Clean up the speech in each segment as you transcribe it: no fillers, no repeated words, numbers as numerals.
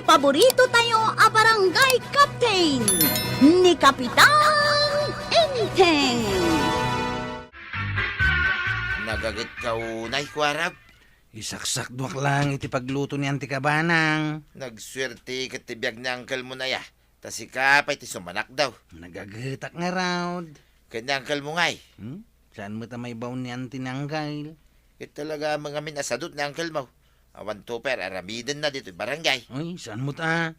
paborito tayo a barangay captain ni Kapitan Enteng. Nagagit ka unay, Kwarab. Isaksak duwak lang iti pagluto ni Auntie Kabanang. Nagswerte katibiyag ni uncle mo na ya. Tas ikapay ti sumanak daw. Nagagitak nga raw. Kanya uncle mo ngay. Saan mo tamay baon ni Auntie Nanggail? Ito talaga mga minasadot ni uncle mo. Awan to per, aramiden na dito barangay. Uy, saan mo ta?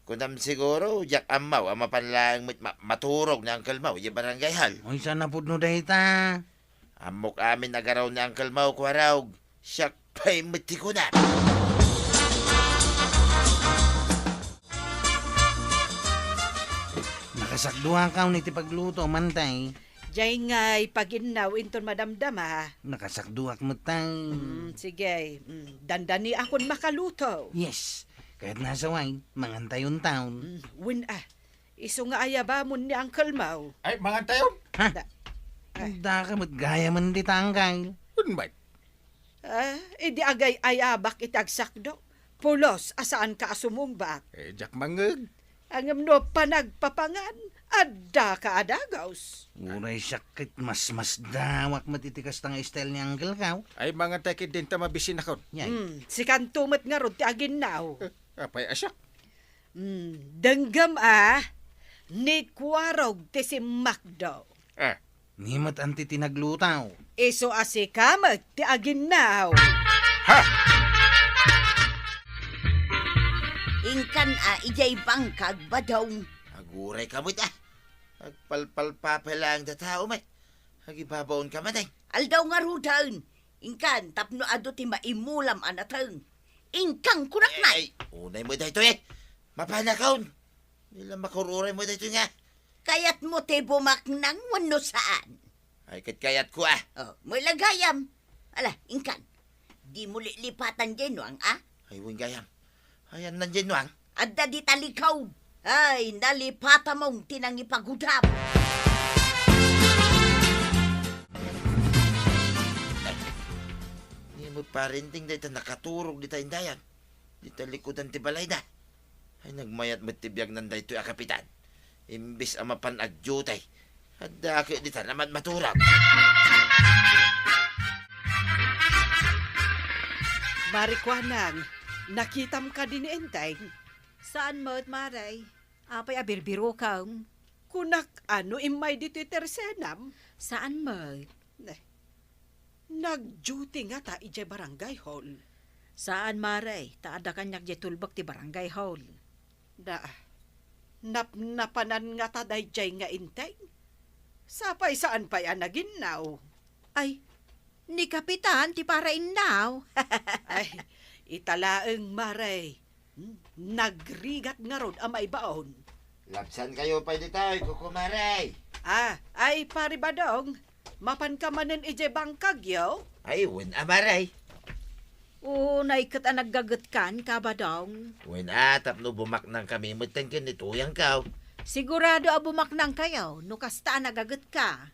Kunam siguro, jak amaw, ama panlang maturog ni uncle mo, yung barangay hal. Uy, saan na po no dahi ta? Amok amin nagaraw ni uncle mo, Kwaraw. Siyak pa'y mati ko na. Nakasakduha ka ni ti pagluto, mantay. Diyay nga'y paginaw inton madamdama. Nakasakduhak mo tay. Sige, dandani akon makaluto. Yes, kahit nasa wine, mangantay yung taon. Iso nga ayabamon ni Uncle Mau. Ay, mga tayo. Ha? Ay. Da ka mo't gaya man di tanggay. Unbay. Idi agay ayabak itagsakdo. Pulos, asaan ka asumumbak? Jak mangeg. Ang no panagpapangan, adda ka adagaws. Uray sakit, mas dawak matitikas tang style ni Uncle Kaw. Ay, mga takid din ta mabisin ako. Yay. Si kantumot nga ron ti aginaw. Apay asyak. Denggam ni kwarog ti si Macdo. Nimat anti tinaglutaw. Iso asikamat ti aginaw. Ingkan ijay bangkag ba daw? Aguray ka mo't Agpalpal papalang da tao may. Agibabaon ka man ay. Aldaw nga rudaun. Ingkan tapno ado ti maimulam anataun. Ingkang kunak na. Ay, unay mo dahito eh. Mapanakaon. Nila makururay mo dahito nga. Kayat mo te bumaknang wano saan. Ay, kayat ko Oh, mo lagayam. Ala, ingkan. Di mo lipatan dyan, wang Ay, wing gayam. Ayan nandiyan wang. Adda di talikaw. Ay, nalipata mong tinangipagudam. Hindi mo parinting dahito nakaturog di tayong dayan. Di talikudan ti balay na. Ay, nagmayat matibiyag ng dahito kapitan. Imbis ang mapanagdyutay. At daki di ta naman maturag. Marikwanang, nakitam ka din Enteng. Saan mo't maray? Apay abirbiro ka. Kunak ano imay dito tersenam. Saan mo? Nag-duty nga ta ijay barangay hall. Saan maray? Taada kanyak di tulbak ti barangay hall. Napanan nga ta dayjay nga Enteng. Sapay saan pa yan naginaw? Ay, ni Kapitan ti para inaw. Ay, italaeng maray. Nagrigat nga rod amay baon. Lapsan kayo pa dito, kukumaray. Ay pari badong. Mapan ka manen ije bangkag yo. Ay, win amaray. Unay kat naggagat kan kabadong. Win tapno bumaknang kami mutan kinituyang kaw. Sigurado abumaknang kayo, no kasta nagagat ka.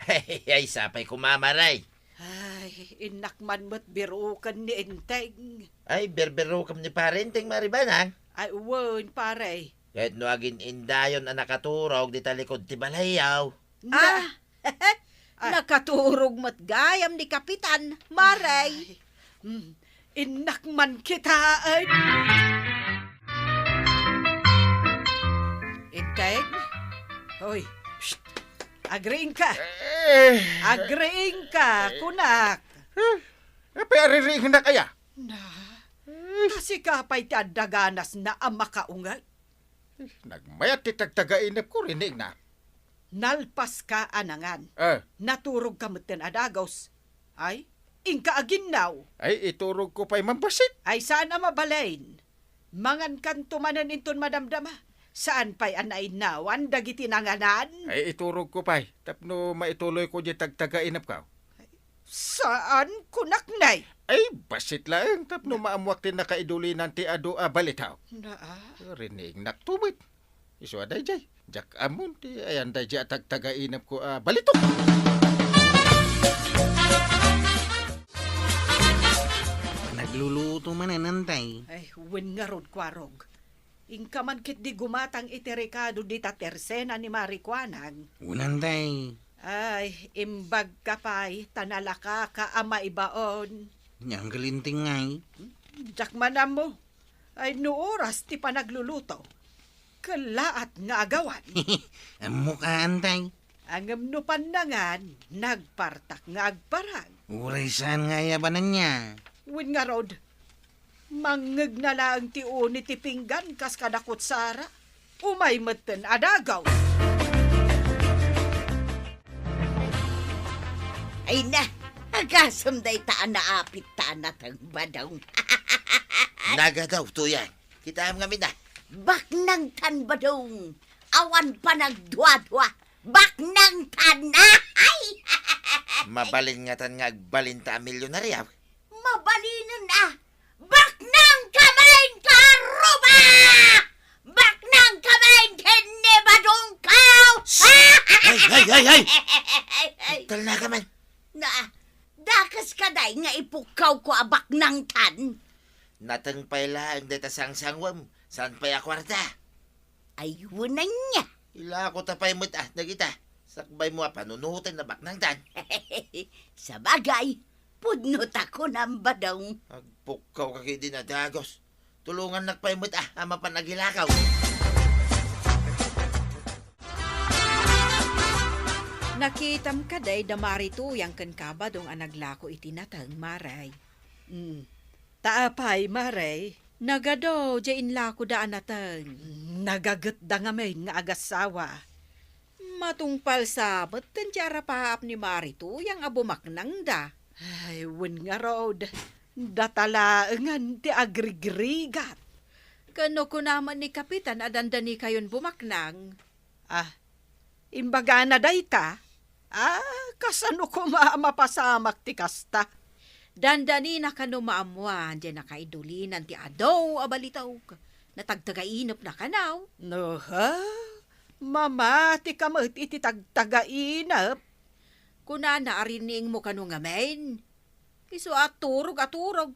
Ay, sapay kumamaray. Ay, inakman mo't birukan ni Enteng. Ay, berbero kam ni parenting maribanang. Ay, uwan pare. Kahit no agin indayon na nakaturog di talikod ti balayaw. Nakaturog mat gayam ni Kapitan, maray. Inakman kita ay. Enteng? Hoy, shh. Agreeing ka. Agreeing ka, kunak. Apay aririing na kaya. Kasi kapay ti adaganas na ang makaungat. Nagmayat ti tagtagainap ko rinig na. Nalpas ka anangan. Naturog ka mutin adagos. Ay, ingka aginaw. Ay, iturog ko pa'y mambasit. Ay, sana mabalain. Mangan kan tumanan inton madamdama. Saan pa'y anay nawan dagiti nanganan? Ay, iturog ko pa'y. Tapno maituloy ko di tagtagainap ka. Saan kunak nay? Ay, basit lang. Tapno maamuak tin nakaiduli ng ti ado balitaw. Rinig naktubit. Iso aday jay. Jak amon ti ayan day jay tagtagainap ko balito. nagluluto man nanday. Ay, wen nga rod kwarog. Ingka man kit di gumatang iterikado di ta tersena ni Marikwanang. Unanday. Ay, imbag ka pa'y tanalaka ka ama ibaon. Niyang galinting ngay. Jak manam mo. Ay, no oras ti pa nagluluto. Kalaat nga agawan. Ang mukha antay. Ang amno pandangan, nagpartak nga agparag. Uray saan nga yabanan niya. Win nga rod, mangeg na lang ti uni ti pinggan kas kadakot sara. Umay meten adagaw. Ay na, agasam day taan na apit taan na tang badong. Naga daw, tuyang. Kita am ngamin na. Bak nang tan badong. Awan pa nagdwa-dwa. Bak nang tan na. Ay! Mabalin nga tan nga agbalinta milyonaryaw. Mabalinin na. Bak nang kamain ka, Ruba! Bak nang kamain kene badong kaw! Ay! Tal na ka man. Na, dakas ka day nga ipukaw ko abak nang tan. Natang pala ang data sang-sangwam. Saan pa kwarta? Ayun na niya. Ila ako tapay mo't nagita. Sakbay mo panunutan na baknang tan. Sa bagay, pudnot ako ng badong. Agpukaw kaki din na dagos. Tulungan nagpay mo't ama pa nagilakaw. Nakitam ka day da marituyang kan kabadong ang naglako itinatang maray. Taapay, Maray. Nagado, jain lako daan natang. Nagagat da nga may nga agasawa. Matungpal sa batan tiyara paap ni marituyang abumaknang da. Ay, win nga rod. Datalaangan ti agrigrigat. Kano ko naman ni Kapitan adandani kayon bumaknang. Imbaga na day ta. Kasano ko mapasamak ti kasta. Dandani na kano maamuan, dyan nakaidulinan ti adaw abalitaw ka. Natagtagainop na kanaw. No, ha? Mama, ti kamot iti tagtagainap. Kuna naarining mo kano nga men. Iso aturog,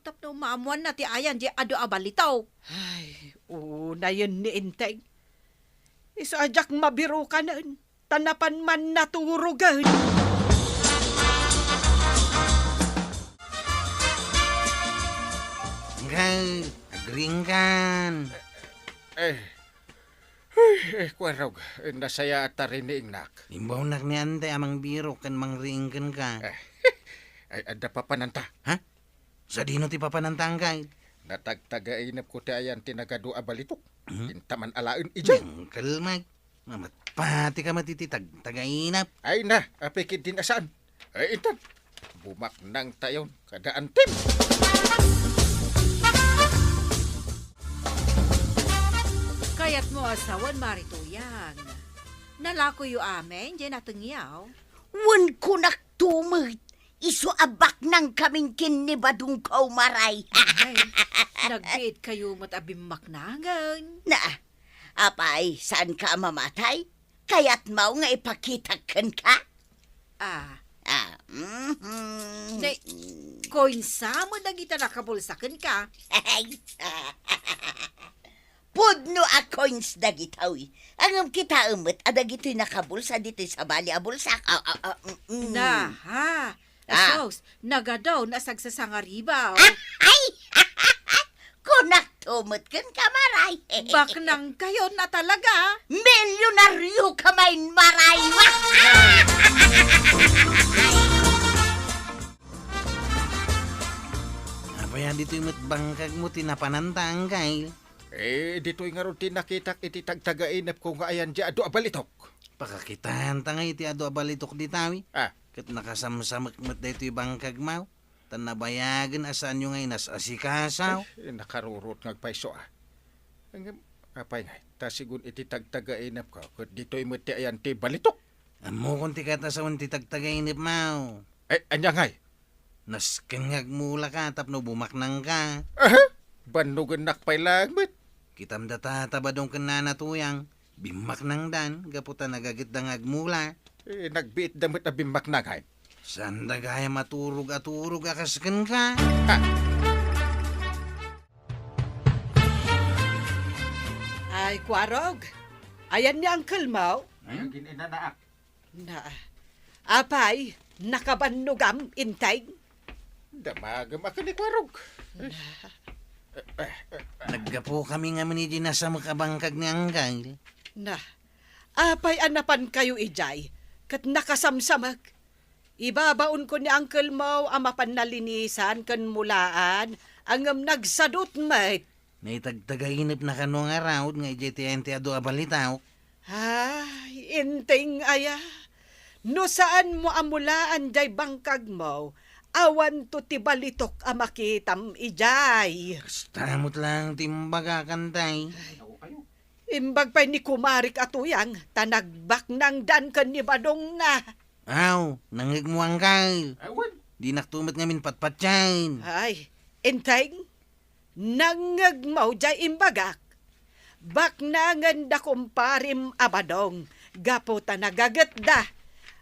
tapno maamuan na ti ayan, dyan ado abalitaw. Ay, una yun ni Inteng. Iso ajak mabiro ka nun. Tanapan man naturugan. Ngay, agringkan. Kwarog, nasaya at tarining nak. Imbaw nak ni antay amang biro kan mangringkan ka. Ay, ada pa pananta. Ha? Sa dino ti papanantang kay? Natagtagainap ko ti ayan tinagado abalitok. Intaman alain ijay. Kalmag. Mamat pati ka matititag. Tagainap. Ay na, apikid din asaan. Ay, intan. Bumak nang tayon, kadaan tim. Kayat mo asawan marituyang. Nalako yu amen, dyan natengyaw. Wan ko naktumit. Iso abak nang kaming kini badong kaw maray. Ay, nagbiit kayo matabimaknangan. Na, apay, saan ka mamatay? Kaya't mau nga ipakitakan ka? Na, koinsa mo nagita nakabulsakan ka. Pudno a coins dagitaw. Ang kita umot, adagito'y nakabulsa dito sa bali a bulsak. Na, ha? Sos, nagadaw nasagsasangaribaw. Ay! Kunak tumot kan kamaray. Baknang kayo na talaga. Milyonaryo kamay maray. Apaya dito yung matbangkag mo tinapanantang kay. Dito'y nga ron tinakitak iti tagtagainap ko nga ayan di ado abalitok. Pakakitaan tangay ti ado abalitok di tawi. Ah, Kat nakasamsamak mat dito yung bangkag mo. Tan nabayagan asaan yung ngay nasasikasaw. nakarurot ngagpaiso Apay nga, tasigun iti tagtagainap ko. Kat dito'y mati ayan ti balitok. Amo kung ti katasawan ti tagtagainip mo. Ay, anya ngay. Naskengag mula ka tapno bumaknang ka. Banugan nakpay lagmet. Kitam datatabadong ka na natuyang. Bimak nang dan, gaputa nagagit dangag mula. Nagbiit damit na bimak na ngay. Saan da gaya maturog akas kan ka? Ay, Kwarog. Ayan ni Uncle Mau. Ay, gininaak. Na, apay, nakabanugam, intay. Damagam ako ni Kwarog. Naggapo kami nga ni sa makabangkag ni Angkal. Na, apay anapan kayo ijay, kat nakasamsamag. Ibabaon ko ni Uncle Mau ang mapanalinisan kan mulaan, ang nagsadot mate. Naitagtagainip na kanong araw nga ijay ado abalitaw. Ay, inting aya. No saan mo amulaan jay bangkag mo, awan to tibalitok a makitam ijay. Kastamot lang timbaga kantay. Imbag pa'y ni kumarik atuyang, tanagbak ng dan kan ni Badong na. Aw, nangig mo Angkal. Awan. Di naktumat ngamin patpatsain. Ay, inteng, nangagmaw jay imbagak. Bak nangan da kumparim abadong, gapo ta nagagat da.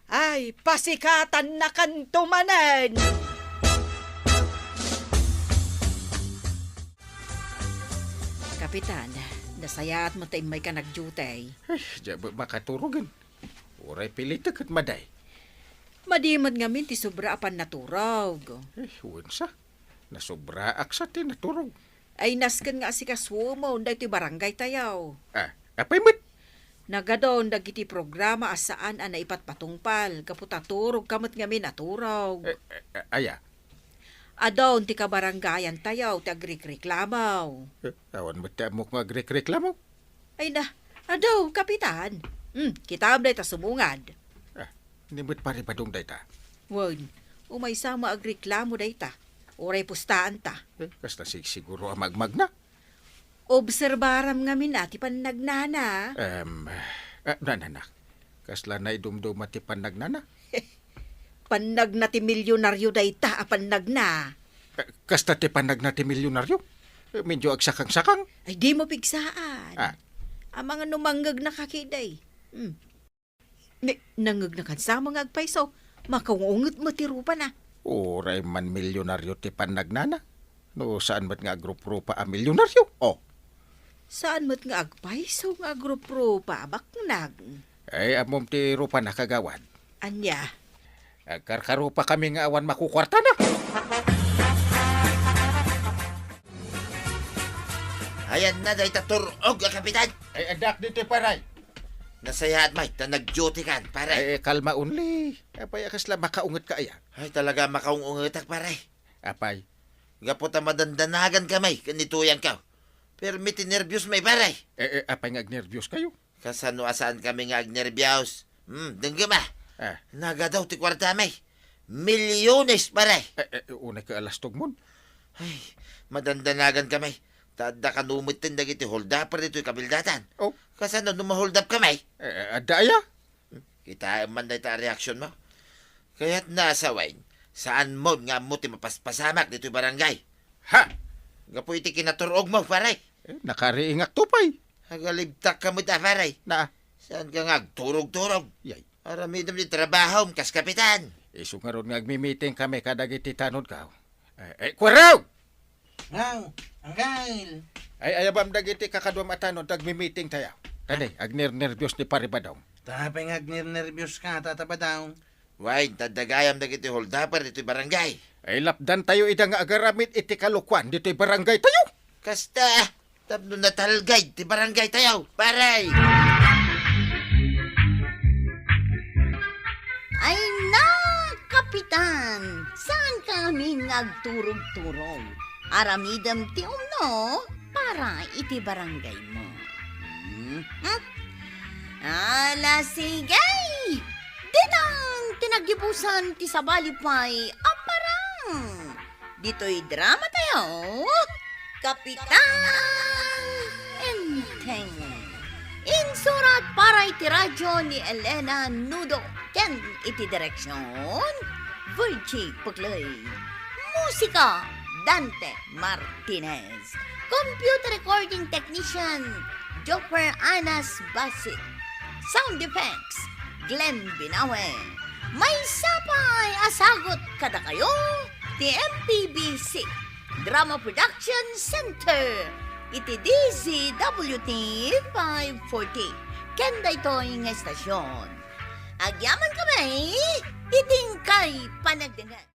Ay, pasikatan na kantumanan. Kapitan, nasayat mo tayo may ka nagjutay. Ay, diya ba makaturugan? Uray pilit kat maday. Madimad ngamin ti sobra apan naturog. Eh, unsa? Nasobra aksa ti naturog. Ay nasken nga si kaswo mo, unday ti barangay tayaw. Ah, apay mat? Nagadon dagiti programa asaan ang naipatpatungpal, kaputaturog kamot ngamin naturog. Aya. Adon ti kabarangayan tayaw, ti agrik-reklamaw. Awan mo ti amok magreklamo. Ay na, adaw, kapitan. Kita am ta sumungad. Nimot pare badong dayta. Wan, umay sama agreklamo dayta. Oray pustaan ta. Kasta siguro amagmag na. Obserbaram ngamin ati panagnana. Nananak. Kasla na idumdum mati panagnana. Panagna ti milyonaryo dayta apan nagna. Kasta ti panagna ti milyonaryo. Medyo agsakang-sakang. Ay di mo pigsaan. Ah. Ang mga numanggag na kakiday. Nangag na kansa mga agpaiso. Makaungot mo ti rupa na. Oray man milyonaryo ti panagnana. No, saan mat nga agrup-rupa a milyonaryo? Oh. Saan mo't nga agpaiso nga agrup-rupa baknag? Ay, amom ti rupa na kagawad. Anya? Agkarkarupa kami nga awan makukwarta na. Ayan na day taturog, kapitan. Ay, adak dito paray. Nasayat may, ta nag-duty kan, pare. Ay, kalma unli. Apay, akasla makaungat ka aya. Ay, talaga makaungungitak, pare. Apay, Gapot na madandanagan kamay, kanituyan ka. Pero may tinervyos may, pare. apay nga nervyos kayo. Kasano asaan kami nga agnervyos. Dengga ba? Ah, Naga daw ti kwarta may. Milyones, pare. unay ka alastog mon. Ay, madandanagan kamay. Tada kanumit tin dagiti hold up dito kabildatan. Oh, Kasano numahold up kamay? adaya. Kita man na ita reaksyon mo. Kaya't nasawain, saan mo nga mo ti mapaspasamak dito barangay? Ha! Gapo iti kinaturog mo, pare. Nakariingak tupay. Hagalibtak ka mo ta, pare. Na, Saan ka nga turog-turog? yay. Aramidam di trabaho, kas kapitan. Iso nga ron nga agmi-meeting kami kadagiti tanod ka. Kwaraw! Aw, Angkal. Ay, ayabam dagiti kakadwam atanod, agmi-meeting tayo. Kani, agner-nervyos ni paribadaw. Tapay nga nervyos ka, tatabadaw. Why, tadagayam na kiti hold up dito barangay. Ay, lapdan tayo ida nga agaramit iti kalukwan dito'y barangay tayo. Kasta, tapno na talgay, ti barangay tayo, pare. Ay na, kapitan! Saan kami nagturog-turog? Aramidam ti umno para iti barangay mo. Ala, sigay! Ditang tinagibusan ti sabalipay aparang. Dito'y drama tayo. Kapitan Enteng. Insurat para iti radyo ni Elena Nudo. Ken iti direksyon Virgie Puglay. Musika Dante Martinez. Computer recording technician Joper Anas Basit. Sound effects Glenn Binawe. May sapay asagot kada kayo ti MPBC Drama Production Center. iti DZWT 540. Kenda ito'y nga estasyon. Agyaman kami, iting kay panagdangan.